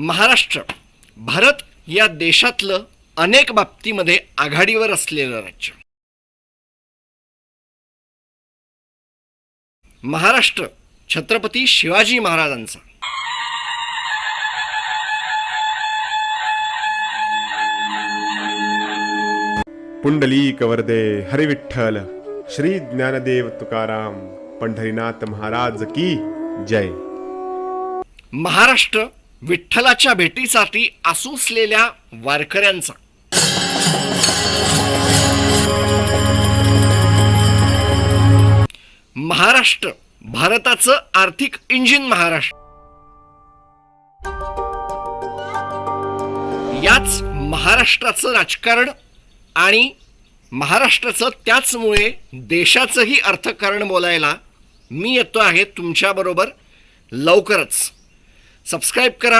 महाराष्ट्र भारत या देशातलं अनेक बाबतीमध्ये आघाडीवर असलेलं राज्य. महाराष्ट्र छत्रपती शिवाजी महाराजांचा. पुंडलीक वरदे हरिविठ्ठल श्री ज्ञानदेव तुकाराम पंढरीनाथ महाराज की जय. महाराष्ट्र विठ्ठलाच्या भेटीसाठी आसूसलेल्या वारकऱ्यांचा. महाराष्ट्र भारताचं आर्थिक इंजिन. महाराष्ट्र याच महाराष्ट्राचं राजकारण आणि महाराष्ट्राचं त्याचमुळे देशाचंही अर्थकारण बोलायला मी येतो आहे तुमच्याबरोबर लवकरच. सबस्क्राईब करा.